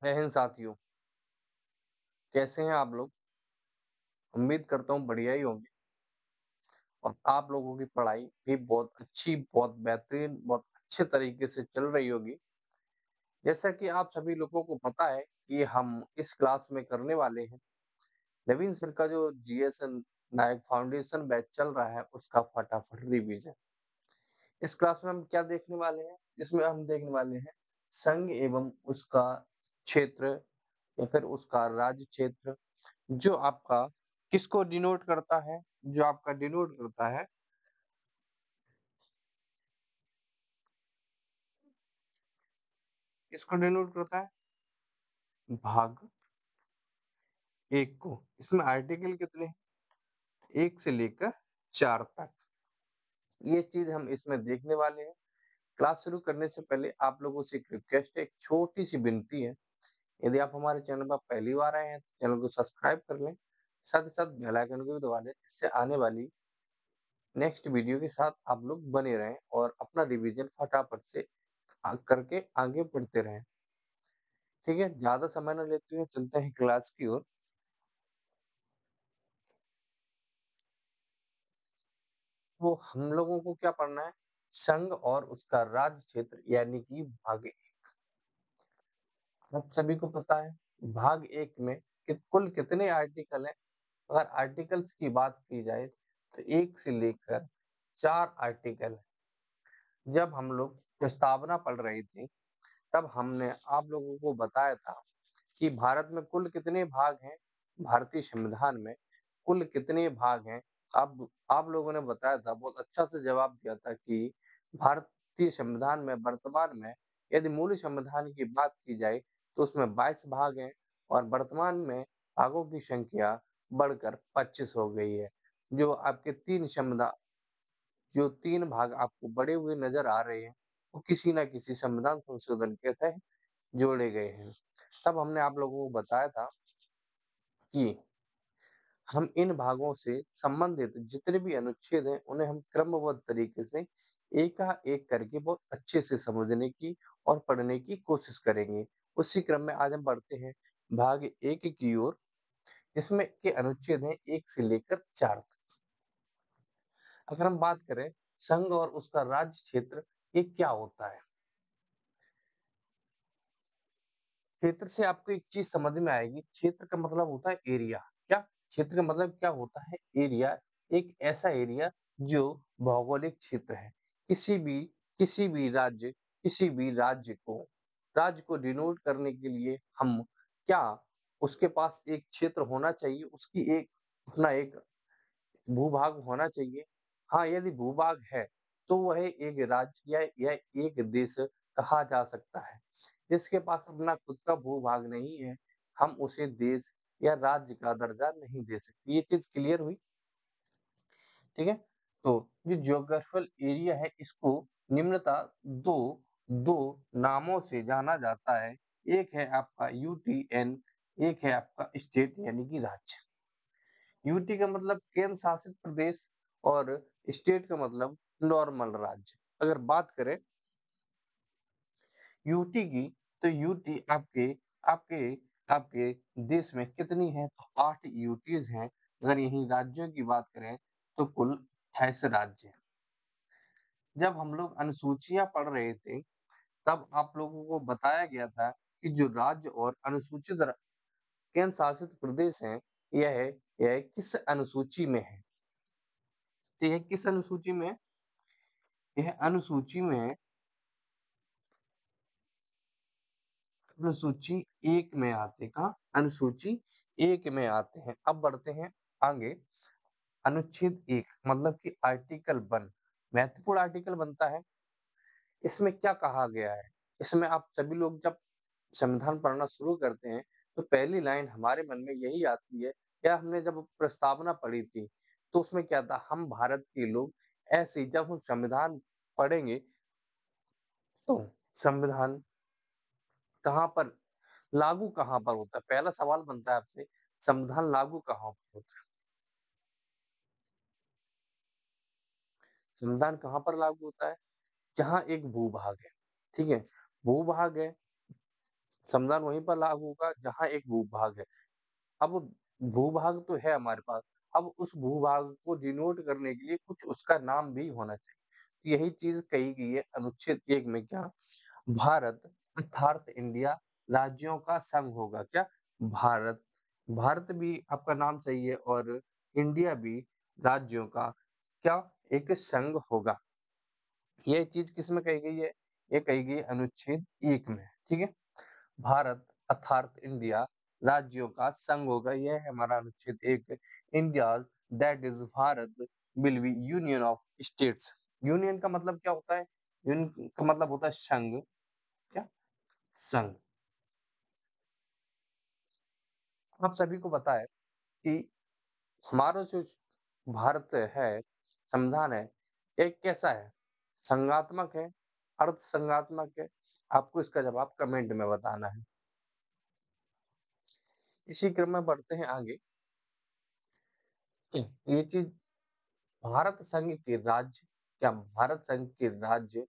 जय हिंद साथियों, कैसे हैं आप लोग? उम्मीद करता हूँ बढ़िया ही होंगे और आप लोगों की पढ़ाई भी बहुत अच्छी, बहुत बेहतरीन, बहुत अच्छे तरीके से चल रही होगी। जैसा कि आप सभी लोगों को पता है कि हम इस क्लास में करने वाले हैं, नवीन सर का जो जीएस नायक फाउंडेशन बैच चल रहा है, उसका फटाफट रिवीजन। इस क्लास में हम क्या देखने वाले हैं? इसमें हम देखने वाले हैं संघ एवं उसका क्षेत्र या फिर उसका राज्य क्षेत्र जो आपका किसको डिनोट करता है? जो आपका डिनोट करता है किसको डिनोट करता है? भाग 1 को। इसमें आर्टिकल कितने हैं? 1 से लेकर 4 तक। ये चीज़ हम इसमें देखने वाले हैं। क्लास शुरू करने से पहले आप लोगों से एक रिक्वेस्ट है, एक छोटी-सी विनती है। यदि आप हमारे चैनल पर पहली बार आए हैं, तो चैनल को सब्सक्राइब कर लें। साथ ही साथ बेल आइकन को भी दबा लें, जिससे आने वाली नेक्स्ट वीडियो के साथ आप लोग बने रहें और अपना रिवीजन फटाफट से करके आगे बढ़ते रहें। ठीक है, ज़्यादा समय ना लेते हुए चलते हैं क्लास की ओर। तो हम लोगों को क्या पढ़ना है? संघ और उसका राज्य क्षेत्र यानी कि भाग 1। आप सभी को पता है भाग 1 में कुल कितने आर्टिकल हैं? अगर आर्टिकल्स की बात की जाए तो 1 से लेकर 4 आर्टिकल हैं। जब हम लोग प्रस्तावना पढ़ रहे थे, तब हमने आप लोगों को बताया था कि भारत में कुल कितने भाग हैं? भारतीय संविधान में कुल कितने भाग हैं? अब आप लोगों ने बताया था, बहुत अच्छा से जवाब दिया था कि भारतीय संविधान में वर्तमान में यदि मूल संविधान की बात की जाए तो उसमें 22 भाग हैं और वर्तमान में भागों की संख्या बढ़कर 25 हो गई है। जो आपके 3 संविधान जो 3 भाग आपको बढ़े हुए नज़र आ रहे हैं, वो किसी न किसी संविधान संशोधन के तहत जोड़े गए हैं। तब हमने आप लोगों को बताया था कि हम इन भागों से संबंधित जितने भी अनुच्छेद हैं, उन्हें हम क्रमबद्ध तरीके से एका-एक करके बहुत अच्छे से समझने की और पढ़ने की कोशिश करेंगे। उसी क्रम में आज हम बढ़ते हैं भाग 1 की ओर, इसमें के अनुच्छेद हैं 1 से लेकर 4 तक। अगर हम बात करें संघ और उसका राज्य क्षेत्र, ये क्या होता है? क्षेत्र से आपको एक चीज़ समझ में आएगी, क्षेत्र का मतलब होता है एरिया। क्या? क्षेत्र का मतलब क्या होता है? एरिया, एक ऐसा एरिया जो भौगोलिक क्षेत्र है। किसी भी किसी भी राज्य राज्य को डिनोट करने के लिए हम क्या उसके पास एक क्षेत्र होना चाहिए, उसकी एक अपना एक भूभाग होना चाहिए। हाँ, यदि भूभाग है, तो वह एक राज्य या एक देश कहा जा सकता है। जिसके पास अपना खुद का भूभाग नहीं है, हम उसे देश या राज्य का दर्जा नहीं दे सकते। ये चीज़ क्लियर हुई, ठीक है? तो जो ज्योग्राफिकल एरिया है, इसको निम्नतः 2 2 नामों से जाना जाता है। एक है आपका यूटीएन, एक है आपका स्टेट यानी कि राज्य। यूटी का मतलब केंद्र शासित प्रदेश और स्टेट का मतलब नॉर्मल राज्य। अगर बात करें यूटी की, तो यूटी आपके आपके आपके देश में कितनी है? तो 8 यूटीज हैं। अगर यहीं राज्यों की बात करें तो कुल 28 राज्य हैं। जब हम लोग अनुसूचियां पढ़ रहे थे, तब आप लोगों को बताया गया था कि जो राज्य और अनुसूचित केंद्र शासित प्रदेश हैं, यह किस अनुसूची में है? तो यह किस अनुसूची में है? यह अनुसूची में अनुसूची 1 में आते हैं। कहाँ? अनुसूची 1 में आते हैं। अब बढ़ते हैं आगे। अनुच्छेद 1 मतलब कि आर्टिकल 1 महत्वपूर्ण आर्टिकल बनता है। इसमें क्या कहा गया है? इसमें आप सभी लोग जब संविधान पढ़ना शुरू करते हैं, तो पहली लाइन हमारे मन में यही आती है, या हमने जब प्रस्तावना पढ़ी थी, तो उसमें क्या था? हम भारत के लोग ऐसे ही जब हम संविधान पढ़ेंगे, तो संविधान कहाँ पर लागू कहाँ पर होता है? पहला सवाल बनता है आपसे, संविधान लागू कहाँ पर होता है? संविधान कहाँ पर लागू होता है? जहाँ एक भूभाग है, ठीक है? भूभाग है, संविधान वहीं पर लागू होगा जहाँ एक भूभाग है। अब भूभाग तो है हमारे पास, अब उस भूभाग को डिनोट करने के लिए कुछ उसका नाम भी होना चाहिए। यही चीज़ कही गई है अनुच्छेद 1 में, क्या? भारत अर्थात इंडिया राज्यों का संघ होगा। क्या? भारत, भारत भी आपका नाम सही है और इंडिया भी राज्यों का क्या? एक संघ होगा। ये चीज़ किसमें कही गई है? ये कही गई है अनुच्छेद 1 में, ठीक है? भारत अर्थात इंडिया राज्यों का संघ होगा, यह है हमारा अनुच्छेद 1। India that is Bharat will be union of states. Union का मतलब क्या होता है? यूनियन का मतलब होता है संघ। क्या? संघ। आप सभी को पता है कि हमारा जो भारत है, संविधान है, एक कैसा है? संघात्मक है, अर्ध संघात्मक है? आपको इसका जवाब कमेंट में बताना है। इसी क्रम में बढ़ते हैं आगे। ये चीज भारत संघ के राज्य, क्या भारत संघ के राज्य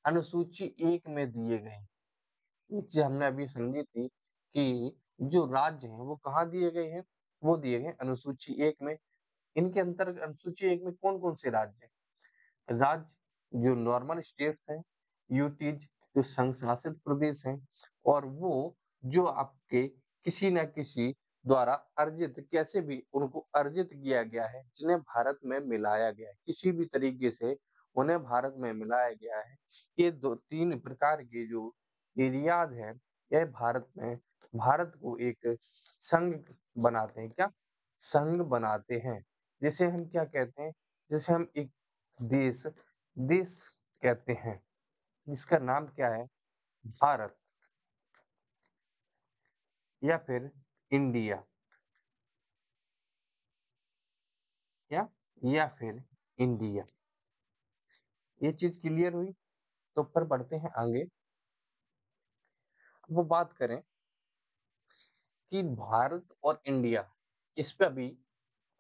अनुसूची 1 में दिए गए हैं। ये चीज हमने अभी समझी थी कि जो राज्य हैं वो कहाँ दिए गए हैं? वो दिए गए अनुसूची 1 में। इनके अंतर्गत अनुसूची 1 में कौन-कौन से राज्य हैं? राज्य जो नॉर्मल स्टेट्स हैं, यूटीज जो संघ शासित प्रदेश हैं, और वो जो आपके किसी न किसी द्वारा अर्जित, कैसे भी उनको अर्जित किया गया है, जिन्हें भारत में मिलाया गया है, किसी भी तरीके से उन्हें भारत में मिलाया गया है। ये 2-3 प्रकार के जो एरियाज हैं, यह भारत में भारत को एक संघ बनाते हैं। क्या? संघ बनाते हैं। जिसे हम क्या कहते हैं? जिसे हम एक देश देश कहते हैं, जिसका नाम क्या है? भारत या फिर इंडिया। क्या? या फिर इंडिया। ये चीज क्लियर हुई? तो ऊपर बढ़ते हैं आगे। वो बात करें कि भारत और इंडिया, इस पे अभी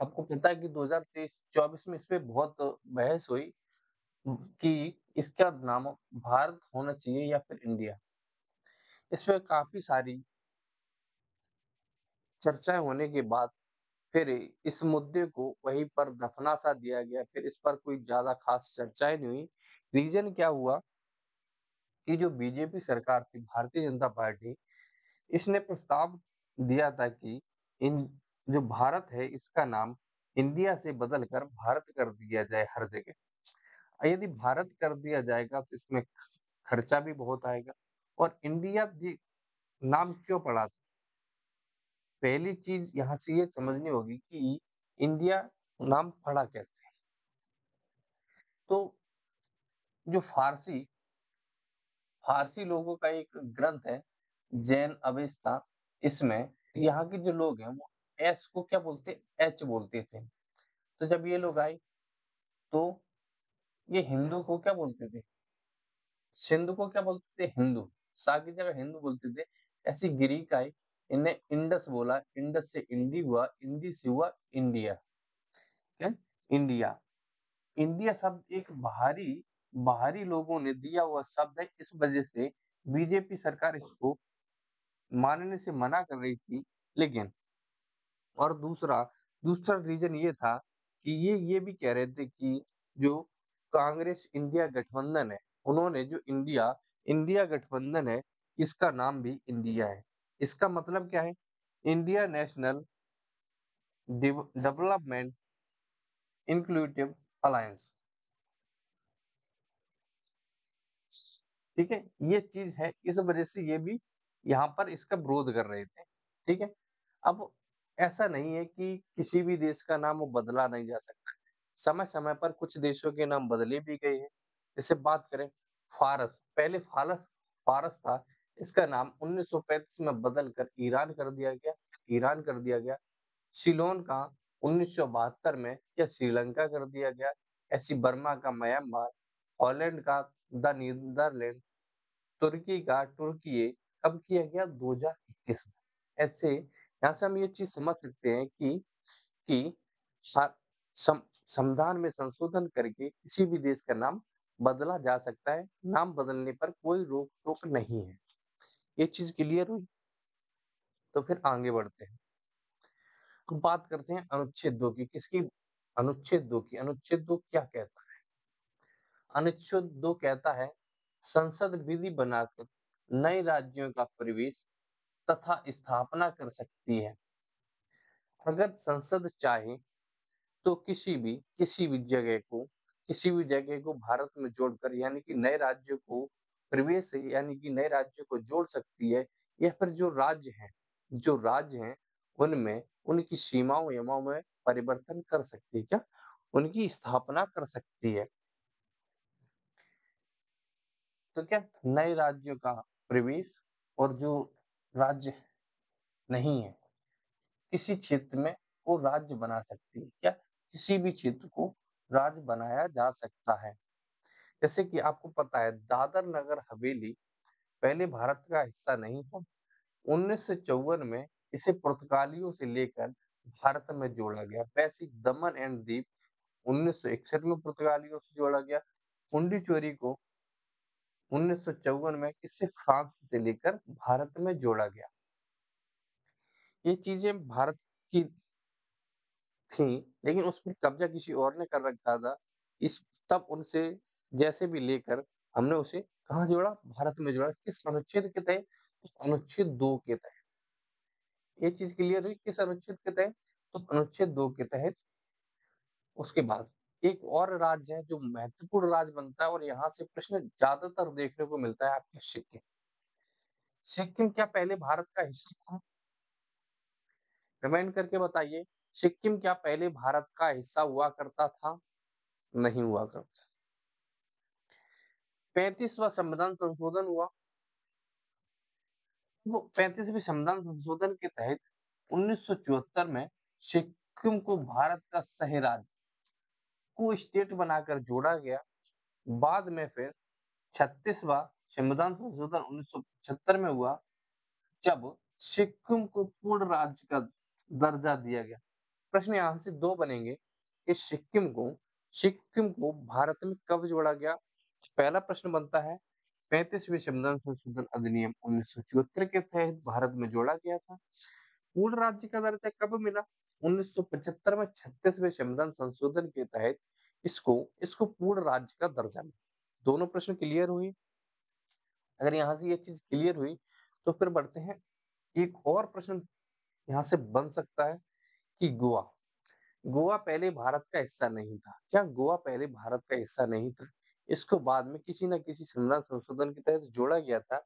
आपको पता है कि 2023-24 में इस पे बहुत बहस हुई कि इसका नाम भारत होना चाहिए या फिर इंडिया। इस पे काफी सारी चर्चाएं होने के बाद फिर इस मुद्दे को वहीं पर दफना सा दिया गया। फिर इस पर कोई ज्यादा खास चर्चाएं नहीं हुई। रीजन क्या हुआ कि जो बीजेपी सरकार थी, भारतीय जनता पार्टी, इसने प्रस्ताव दिया था कि इन जो भारत है इसका नाम इंडिया से बदलकर भारत कर दिया जाए हर जगह। यदि भारत कर दिया जाएगा तो इसमें खर्चा भी बहुत आएगा। और इंडिया नाम क्यों पड़ा? पहली चीज यहाँ से ये समझनी होगी कि इंडिया नाम पड़ा कैसे। तो जो फारसी फारसी लोगों का एक ग्रंथ है, जैन अवेस्ता, इसमें यहाँ के जो लोग हैं वो एस को क्या बोलते? एच बोलते थे। तो जब ये लोग आए तो ये हिंदू को क्या बोलते थे? सिंधु को क्या बोलते थे? हिंदू। सा की जगह हिंदू बोलते थे। ऐसी ग्रीक आई, इन्हें इंडस बोला, इंडस से इंडी हुआ, इंडी से हुआ इंडिया। क्या? इंडिया। इंडिया शब्द एक बाहरी बाहरी लोगों ने दिया हुआ शब्द है, इस वजह से बीजेपी सरकार इसको मानने से मना कर रही थी। लेकिन और दूसरा दूसरा रीजन ये था कि ये भी कह रहे थे कि जो कांग्रेस इंडिया गठबंधन है, उन्होंने जो इंडिया इंडिया गठबंधन है, इसका नाम भी इंडिया है। इसका मतलब क्या है? India national development inclusive alliance. ठीक है, ये चीज है, इस वजह से ये भी यहाँ पर इसका विरोध कर रहे थे। ठीक है। अब ऐसा नहीं है कि किसी भी देश का नाम वो बदला नहीं जा सकता। समय समय पर कुछ देशों के नाम बदले भी गए हैं। जैसे बात करें फारस, पहले फारस फारस था, इसका नाम 1935 में बदल कर ईरान कर दिया गया। ईरान कर दिया गया। सिलोन का 1972 में या श्रीलंका कर दिया गया। ऐसी बर्मा का म्यांमार, हॉलैंड का द नीदरलैंड, तुर्की का तुर्की कब किया गया? 2021 में। ऐसे यहाँ से हम ये चीज समझ सकते हैं कि संविधान में संशोधन करके किसी भी देश का नाम बदला जा सकता है। नाम बदलने पर कोई रोक टोक नहीं है। ये चीज क्लियर हुई। तो फिर आगे बढ़ते हैं, हम बात करते हैं अनुच्छेद 2 की। किसकी? अनुच्छेद 2 की। अनुच्छेद 2 क्या कहता है? अनुच्छेद 2 कहता है संसद विधि बनाकर नए राज्यों का प्रवेश तथा स्थापना कर सकती है। अगर संसद चाहे तो किसी भी जगह को भारत में जोड़कर यानी कि नए राज्यों को प्रवेश यानी कि नए राज्यों को जोड़ सकती है, या फिर जो राज्य हैं उनमें उनकी सीमाओं यमाओं में परिवर्तन कर सकती है। क्या? उनकी स्थापना कर सकती है। तो क्या नए राज्यों का प्रवेश, और जो राज्य नहीं है किसी क्षेत्र में, वो राज्य बना सकती है। क्या? किसी भी क्षेत्र को राज्य बनाया जा सकता है। जैसे कि आपको पता है दादर नगर हवेली पहले भारत का हिस्सा नहीं था। 1954 में इसे पुर्तगालियों से लेकर भारत में जोड़ा गया। वैसे ही दमन एंड दीव 1961 में पुर्तगालियों से जोड़ा गया। पुडुचेरी को 1954 में किससे? फ्रांस से लेकर भारत में जोड़ा गया। ये चीजें भारत की थी, लेकिन उस पर कब्जा किसी और ने कर रखा था। इस तब उनसे जैसे भी लेकर हमने उसे कहाँ जोड़ा? भारत में जोड़ा। किस अनुच्छेद के तहत? अनुच्छेद 2 के तहत। ये चीज क्लियर हुई किस अनुच्छेद के तहत? तो अनुच्छेद 2 के तहत। उसके बाद एक और राज्य है जो महत्वपूर्ण राज्य बनता है, और यहाँ से प्रश्न ज्यादातर देखने को मिलता है आपके सिक्किम। सिक्किम क्या पहले भारत का हिस्सा था? कमेंट करके बताइए। सिक्किम क्या पहले भारत का हिस्सा हुआ करता था? नहीं हुआ करता। 35वां संविधान संशोधन हुआ। वो 35वें संविधान संशोधन के तहत 1974 में सिक्किम को भारत का सह राज्य को स्टेट बनाकर जोड़ा गया। बाद में फिर 36वां संविधान संशोधन 1975 में हुआ, जब सिक्किम को पूर्ण राज्य का दर्जा दिया गया। प्रश्न यहाँ से दो बनेंगे कि सिक्किम को भारत में कब जोड़ा गया। पहला प्रश्न बनता है 35वें संविधान संशोधन अधिनियम 1974 के तहत भारत में जोड़ा गया था। पूर्ण राज्य का दर्जा कब मिला? 1975 में 36वें संविधान संशोधन के तहत इसको इसको पूर्ण राज्य का दर्जा मिला। दोनों प्रश्न क्लियर हुई। अगर यहाँ से ये चीज क्लियर हुई तो फिर बढ़ते हैं। एक और प्रश्न यहाँ से बन सकता है कि गोवा गोवा पहले भारत का हिस्सा नहीं था। क्या गोवा पहले भारत का हिस्सा नहीं था? इसको बाद में किसी न किसी संविधान संशोधन के तहत जोड़ा गया था।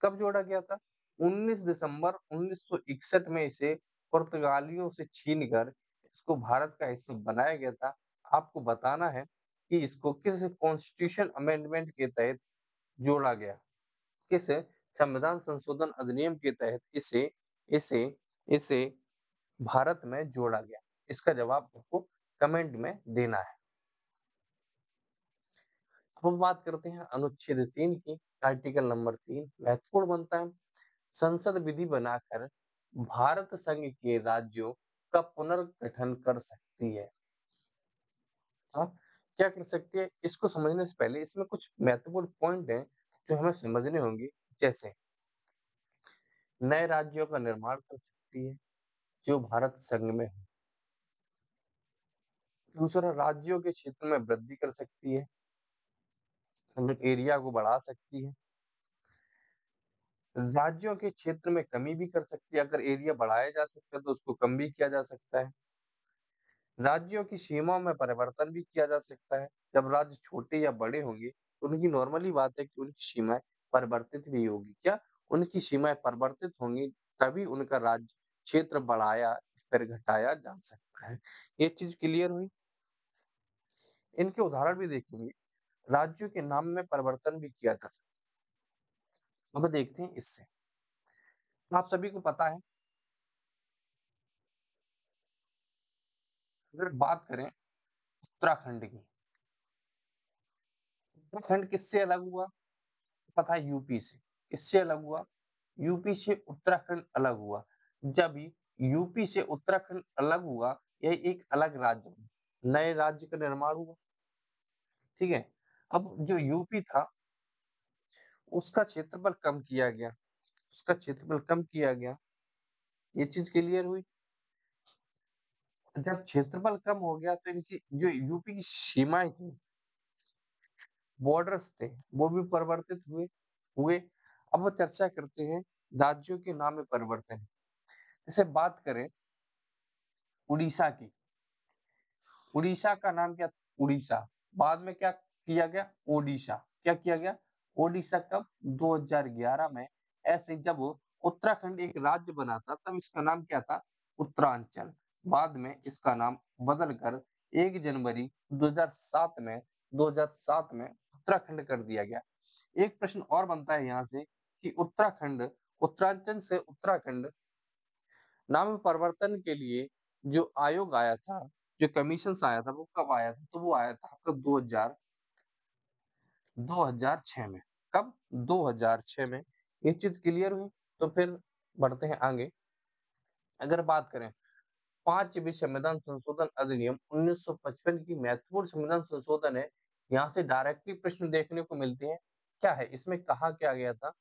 कब जोड़ा गया था? 19 दिसंबर 1961 में इसे पुर्तगालियों से छीनकर इसको भारत का हिस्सा बनाया गया था। आपको बताना है कि इसको किस कॉन्स्टिट्यूशन अमेंडमेंट के तहत जोड़ा गया। किस संविधान संशोधन अधिनियम के तहत इसे इसे इसे भारत में जोड़ा गया? इसका जवाब आपको कमेंट में देना है। हम बात करते हैं अनुच्छेद 3 की। आर्टिकल नंबर 3 महत्वपूर्ण बनता है। संसद विधि बनाकर भारत संघ के राज्यों का पुनर्गठन कर सकती है। हाँ, क्या कर सकती है? इसको समझने से पहले इसमें कुछ महत्वपूर्ण पॉइंट हैं जो हमें समझने होंगे। जैसे नए राज्यों का निर्माण कर सकती है जो भारत संघ में है। दूसरा, राज्यों के क्षेत्र में वृद्धि कर सकती है, मतलब एरिया को बढ़ा सकती है। राज्यों के क्षेत्र में कमी भी कर सकती है। अगर एरिया बढ़ाया जा सकता है तो उसको कम भी किया जा सकता है। राज्यों की सीमाओं में परिवर्तन भी किया जा सकता है। जब राज्य छोटे या बड़े होंगे तो उनकी नॉर्मली बात है कि उनकी सीमाएं परिवर्तित भी होगी। क्या? उनकी सीमाएं परिवर्तित होंगी, तभी उनका राज्य क्षेत्र बढ़ाया फिर घटाया जा सकता है। ये चीज क्लियर हुई। इनके उदाहरण भी देखेंगे। राज्यों के नाम में परिवर्तन भी किया जा सकता है। अब देखते हैं इससे। आप सभी को पता है, अगर बात करें उत्तराखंड की, उत्तराखंड किससे अलग हुआ? पता है, यूपी से। किससे अलग हुआ? यूपी से उत्तराखंड अलग हुआ। जब यूपी से उत्तराखंड अलग हुआ, यह एक अलग राज्य बना, नए राज्य का निर्माण हुआ। ठीक है। अब जो यूपी था उसका क्षेत्रफल कम किया गया। उसका क्षेत्रफल कम किया गया। ये चीज क्लियर हुई। जब क्षेत्रफल कम हो गया तो इनकी जो यूपी की सीमाएं थी, बॉर्डर्स थे, वो भी परिवर्तित हुए। अब वो चर्चा करते हैं राज्यों के नाम में परिवर्तन। जैसे बात करें उड़ीसा की, उड़ीसा का नाम क्या? उड़ीसा। बाद में क्या किया गया? ओडिशा। क्या किया गया? ओडिशा। कब? 2011 में। ऐसे जब उत्तराखंड एक राज्य बना था तब इसका नाम क्या था? उत्तरांचल। बाद में इसका नाम बदलकर 1 जनवरी 2007 में उत्तराखंड कर दिया गया। एक प्रश्न और बनता है यहाँ से कि उत्तराखंड, उत्तरांचल से उत्तराखंड नाम परिवर्तन के लिए जो आयोग आया था, जो कमीशन आया था, वो कब आया था? तो वो आया था आपका 2006 में। कब? 2006 में। ये चीज क्लियर हुई। तो फिर बढ़ते हैं आगे। अगर बात करें 5वीं संविधान संशोधन अधिनियम 1955 की महत्वपूर्ण संविधान संशोधन है। यहाँ से डायरेक्टली प्रश्न देखने को मिलते हैं। क्या है इसमें? कहा क्या गया था?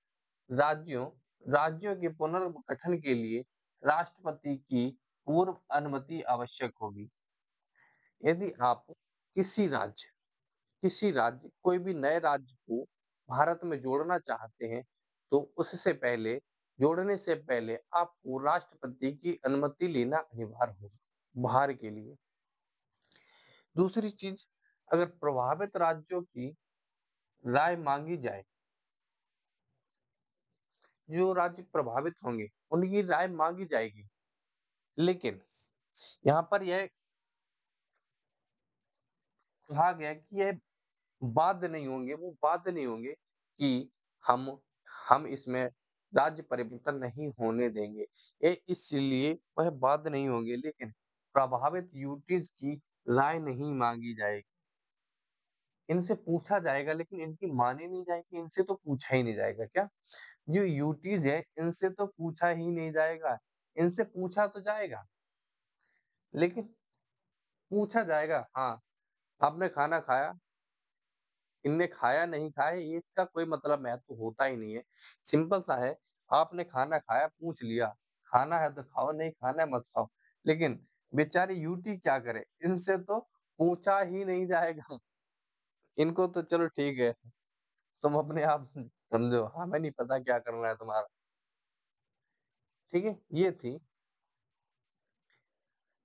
राज्यों राज्यों के पुनर्गठन के लिए राष्ट्रपति की पूर्व अनुमति आवश्यक होगी। यदि आप किसी राज्य कोई भी नए राज्य को भारत में जोड़ना चाहते हैं तो उससे पहले, जोड़ने से पहले आपको राष्ट्रपति की अनुमति लेना अनिवार्य होगा बाहर के लिए। दूसरी चीज, अगर प्रभावित राज्यों की राय मांगी जाए, जो राज्य प्रभावित होंगे उनकी राय मांगी जाएगी, लेकिन यहाँ पर यह कहा गया कि यह बाध्य नहीं होंगे, वो बाध्य नहीं होंगे कि हम इसमें राज्य परिवर्तन नहीं होने देंगे। ये इसलिए वह बाध्य नहीं होंगे, लेकिन प्रभावित यूटीज की राय नहीं मांगी जाएगी। इनसे पूछा जाएगा लेकिन इनकी मानी नहीं जाएगी, इनसे तो पूछा ही नहीं जाएगा। क्या? जो यूटीज है इनसे तो पूछा ही नहीं जाएगा। इनसे पूछा तो जाएगा, लेकिन पूछा जाएगा हाँ आपने खाना खाया, इनने खाया नहीं खाया ये इसका कोई मतलब महत्व होता ही नहीं है। सिंपल सा है, आपने खाना खाया, पूछ लिया, खाना है तो खाओ, नहीं खाना है मत खाओ। लेकिन बेचारी यूटी क्या करे, इनसे तो पूछा ही नहीं जाएगा। इनको तो चलो ठीक है, तुम अपने आप समझो, हमें नहीं पता क्या करना है तुम्हारा। ठीक है, ये थी।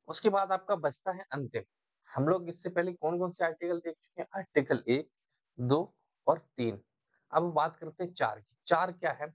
उसके बाद आपका बचता है अंतिम। हम लोग इससे पहले कौन कौन से आर्टिकल देख चुके हैं? आर्टिकल 1, 2 और 3। अब बात करते हैं 4 की। 4 क्या है?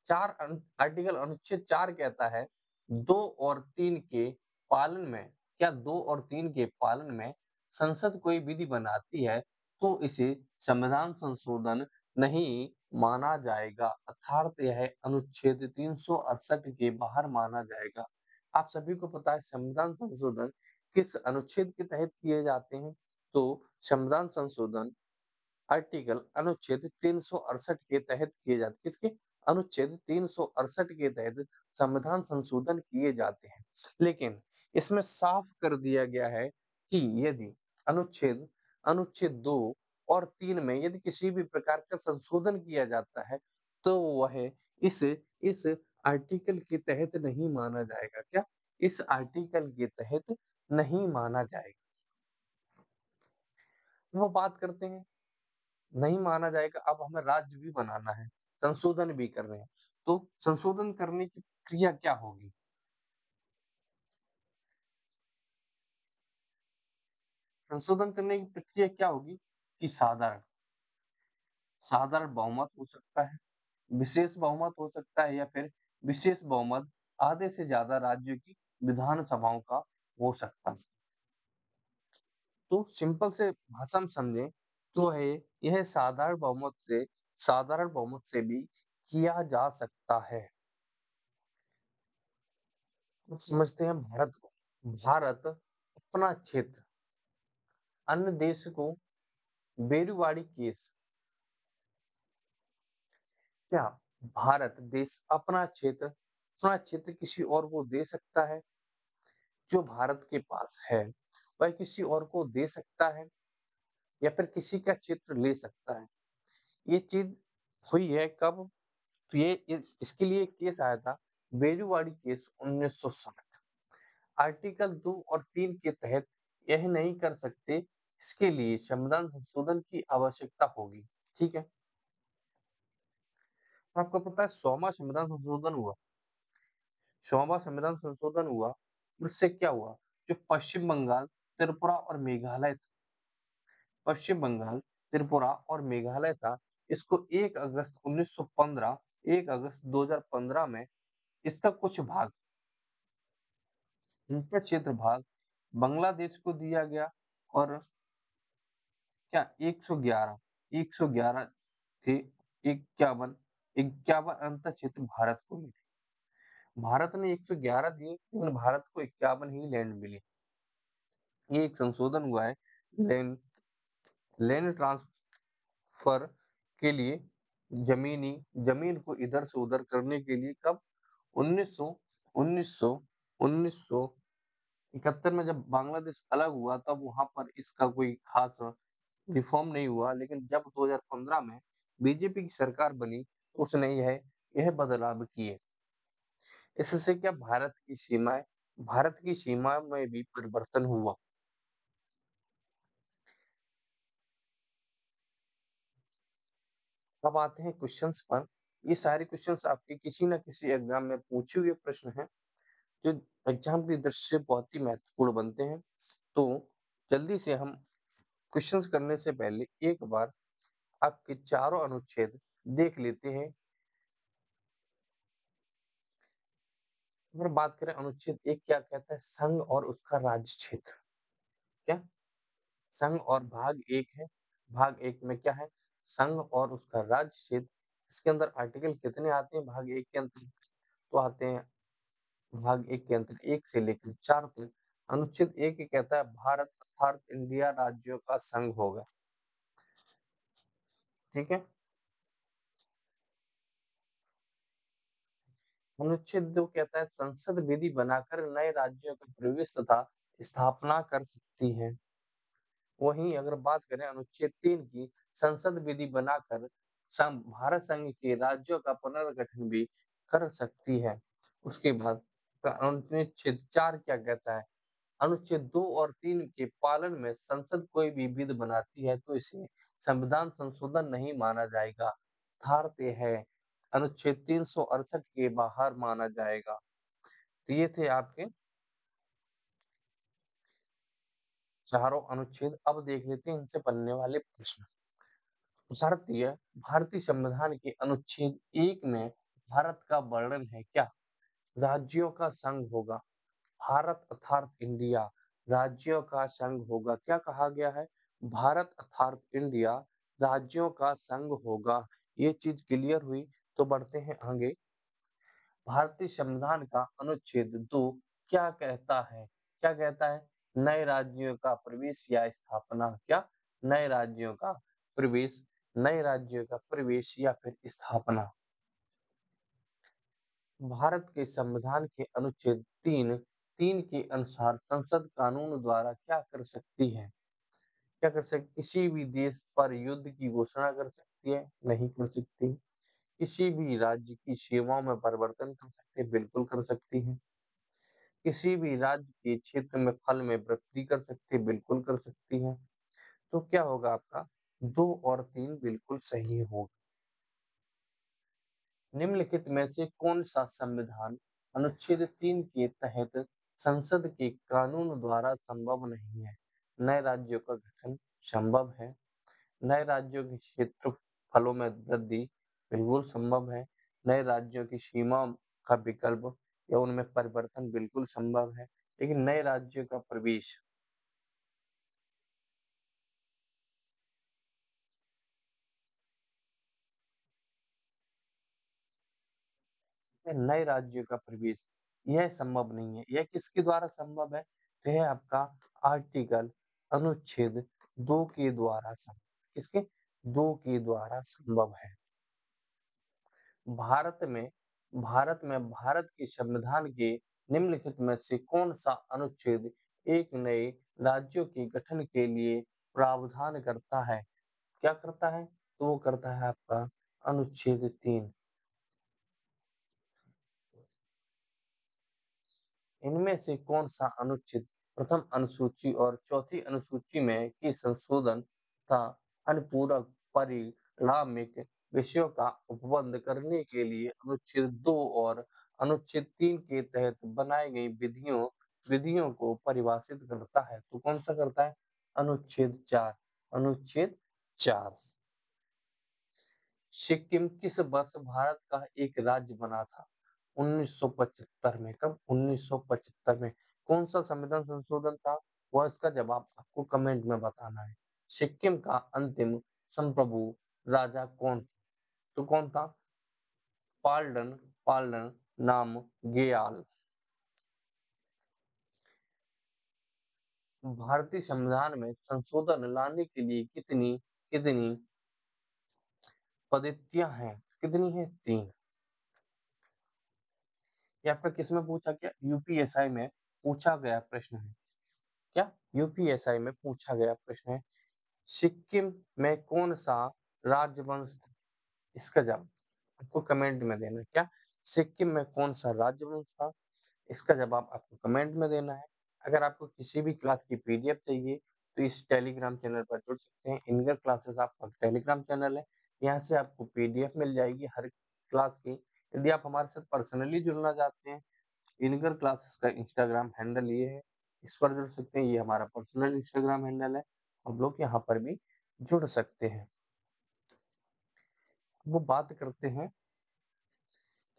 आर्टिकल अनुच्छेद 4 कहता है 2 और 3 के पालन में, क्या 2 और 3 के पालन में संसद कोई विधि बनाती है तो इसे संविधान संशोधन नहीं माना जाएगा, अर्थात यह अनुच्छेद 368 के बाहर माना जाएगा। आप सभी को पता है संविधान संशोधन किस अनुच्छेद के तहत किए जाते हैं? तो संविधान संशोधन आर्टिकल अनुच्छेद 368 के तहत किए जाते हैं। किसके? अनुच्छेद 368 के तहत संविधान संशोधन किए जाते हैं। लेकिन इसमें साफ कर दिया गया है कि यदि अनुच्छेद अनुच्छेद 2 और 3 में यदि किसी भी प्रकार का संशोधन किया जाता है तो वह इस आर्टिकल के तहत नहीं माना जाएगा। क्या? इस आर्टिकल के तहत नहीं माना जाएगा। वो बात करते हैं नहीं माना जाएगा। अब हमें राज्य भी बनाना है, संशोधन भी कर रहे हैं, तो संशोधन करने की क्रिया क्या होगी? संशोधन करने की प्रक्रिया क्या होगी कि साधारण बहुमत हो सकता है, विशेष बहुमत हो सकता है, या फिर विशेष बहुमत आधे से ज्यादा राज्यों की विधानसभाओं का हो सकता है। तो सिंपल से भाषा में समझें तो है यह साधारण बहुमत से भी किया जा सकता है। अब समझते हैं भारत को। भारत अपना क्षेत्र अन्य देश को बेरुवाड़ी केस। क्या भारत देश अपना क्षेत्र किसी और को दे सकता है? जो भारत के पास है वह किसी और को दे सकता है या फिर किसी का क्षेत्र ले सकता है? ये चीज हुई है कब? तो इसके लिए केस आया था, बेजुवाड़ी केस 1960। आर्टिकल 2 और 3 के तहत यह नहीं कर सकते, इसके लिए संविधान संशोधन की आवश्यकता होगी। ठीक है, आपको पता है 100वां संविधान संशोधन हुआ, 100वां संविधान संशोधन हुआ, उससे क्या हुआ? जो पश्चिम बंगाल, त्रिपुरा और मेघालय था, पश्चिम बंगाल, त्रिपुरा और मेघालय था, इसको 1 अगस्त 1915, 1 अगस्त 2015 में इसका कुछ भाग, इनका क्षेत्र भाग बांग्लादेश को दिया गया। और क्या 111, 111 थे, 51, 51 अंतर क्षेत्र भारत को मिले। भारत ने 111 दिए, लेकिन भारत को 51 ही लैंड मिली। ये एक संशोधन हुआ है लैंड लैंड ट्रांसफर के लिए, जमीन को इधर से उधर करने के लिए। कब? 1900 1900 1971 में जब बांग्लादेश अलग हुआ, तब वहां पर इसका कोई खास रिफॉर्म नहीं हुआ, लेकिन जब 2015 में बीजेपी की सरकार बनी तो उसने यह बदलाव किए। इससे क्या भारत की सीमा में भी परिवर्तन हुआ। अब आते हैं क्वेश्चंस पर। ये सारे क्वेश्चंस आपके किसी न किसी एग्जाम में पूछे हुए प्रश्न हैं, जो एग्जाम की दृष्टि से बहुत ही महत्वपूर्ण बनते हैं। तो जल्दी से हम क्वेश्चंस करने से पहले एक बार आपके चारों अनुच्छेद देख लेते हैं। अगर बात करें अनुच्छेद 1 क्या कहता है? संघ और उसका राज्य क्षेत्र। क्या? संघ और भाग 1 है। भाग 1 में क्या है? संघ और उसका राज्य क्षेत्र। इसके अंदर आर्टिकल कितने आते हैं भाग 1 के अंतर्गत? तो आते हैं भाग 1 के अंतर्गत 1 से लेकर 4 तक। अनुच्छेद 1 ये कहता है भारत अर्थात इंडिया राज्यों का संघ होगा। ठीक है। अनुच्छेद 2 कहता है संसद विधि बनाकर नए राज्यों का प्रवेश तथा स्थापना कर सकती है। वहीं अगर बात करें अनुच्छेद 3 की, संसद विधि बनाकर भारत संघ के राज्यों का पुनर्गठन भी कर सकती है। उसके बाद अनुच्छेद 4 क्या कहता है? अनुच्छेद 2 और 3 के पालन में संसद कोई भी विधि बनाती है तो इसे संविधान संशोधन नहीं माना जाएगा। अर्थात है अनुच्छेद 368 के बाहर माना जाएगा। तो ये थे आपके चारों अनुच्छेद। अब देख लेते हैं इनसे बनने वाले प्रश्न। भारतीय संविधान के अनुच्छेद 1 में भारत का वर्णन है क्या? राज्यों का संघ होगा। भारत अर्थात इंडिया राज्यों का संघ होगा। क्या कहा गया है? भारत अर्थात इंडिया राज्यों का संघ होगा। ये चीज क्लियर हुई। तो बढ़ते हैं आगे। भारतीय संविधान का अनुच्छेद 2 क्या कहता है? क्या कहता है? नए राज्यों का प्रवेश या स्थापना। क्या? नए राज्यों का प्रवेश, नए राज्यों का प्रवेश या फिर स्थापना। भारत के संविधान के अनुच्छेद 3 के अनुसार संसद कानून द्वारा क्या कर सकती है? क्या कर सकती? किसी भी देश पर युद्ध की घोषणा कर सकती है? नहीं कर सकती। किसी भी राज्य की सीमाओं में परिवर्तन कर सकती है? बिल्कुल कर सकती है। किसी भी राज्य के क्षेत्र में फल में वृद्धि कर सकती है? बिल्कुल कर सकती है। तो क्या होगा आपका? 2 और 3 बिल्कुल सही होगा। निम्नलिखित में से कौन सा संविधान अनुच्छेद 3 के तहत संसद के कानून द्वारा संभव नहीं है? नए राज्यों का गठन संभव है। नए राज्यों के क्षेत्रफलों में वृद्धि बिल्कुल संभव है। नए राज्यों की सीमा का विकल्प या उनमें परिवर्तन बिल्कुल संभव है। लेकिन नए राज्यों का प्रवेश, नए राज्यों का प्रवेश यह संभव नहीं है। यह किसके द्वारा संभव है? तो यह आपका आर्टिकल अनुच्छेद 2 के द्वारा संभव। किसके? 2 के द्वारा संभव है। भारत में भारत के संविधान के निम्नलिखित में से कौन सा अनुच्छेद एक नए राज्यों के गठन के लिए प्रावधान करता है? क्या करता है? तो वो करता है आपका अनुच्छेद 3। इनमें से कौन सा अनुच्छेद प्रथम अनुसूची और चौथी अनुसूची में की संशोधन था अनुपूरक परिणामिक विषयों का उपबंध करने के लिए अनुच्छेद 2 और अनुच्छेद 3 के तहत बनाई गई विधियों को परिभाषित करता है? तो कौन सा करता है? अनुच्छेद 4। अनुच्छेद 4। सिक्किम किस वर्ष भारत का एक राज्य बना था? 1975 में। कब? 1975 में। कौन सा संविधान संशोधन था? वह इसका जवाब आपको कमेंट में बताना है। सिक्किम का अंतिम संप्रभु राजा कौन था? तो कौन था? पाल्डन पाल्डन नाम ग्याल। भारतीय संविधान में संशोधन लाने के लिए कितनी कितनी पद्धतियां हैं? कितनी है? 3। ये आपका किसमें पूछा गया? यूपीएसआई में पूछा गया प्रश्न है। क्या? यूपीएसआई में पूछा गया प्रश्न है। सिक्किम में कौन सा राजवंश था? इसका जवाब आपको कमेंट में देना है। क्या? सिक्किम में कौन सा राजवंश था? इसका जवाब आपको कमेंट में देना है। अगर आपको किसी भी क्लास की पीडीएफ चाहिए तो इस टेलीग्राम चैनल पर जुड़ सकते हैं। इनगर क्लासेस आपका टेलीग्राम चैनल है, यहाँ से आपको पीडीएफ मिल जाएगी हर क्लास की। यदि आप हमारे साथ पर्सनली जुड़ना चाहते हैं, इनगर क्लासेस का इंस्टाग्राम हैंडल ये है, इस पर जुड़ सकते हैं। ये हमारा पर्सनल इंस्टाग्राम हैंडल है, हम लोग यहाँ पर भी जुड़ सकते हैं। वो बात करते हैं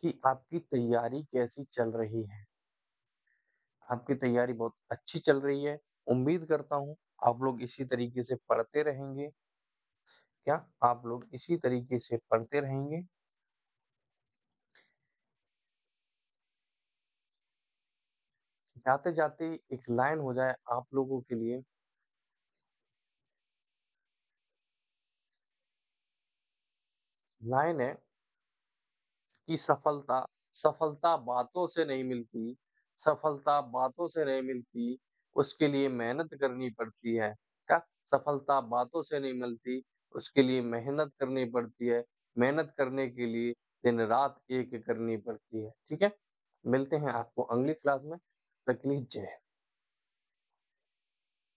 कि आपकी तैयारी कैसी चल रही है। आपकी तैयारी बहुत अच्छी चल रही है। उम्मीद करता हूँ आप लोग इसी तरीके से पढ़ते रहेंगे। क्या आप लोग इसी तरीके से पढ़ते रहेंगे? जाते जाते एक लाइन हो जाए आप लोगों के लिए। लाइन है कि सफलता सफलता बातों से नहीं मिलती, सफलता बातों से नहीं मिलती, उसके लिए मेहनत करनी पड़ती है। क्या? सफलता बातों से नहीं मिलती, उसके लिए मेहनत करनी पड़ती है। मेहनत करने के लिए दिन रात एक करनी पड़ती है। ठीक है? मिलते हैं आपको अगली क्लास में। तब तक के लिए जय हिंद।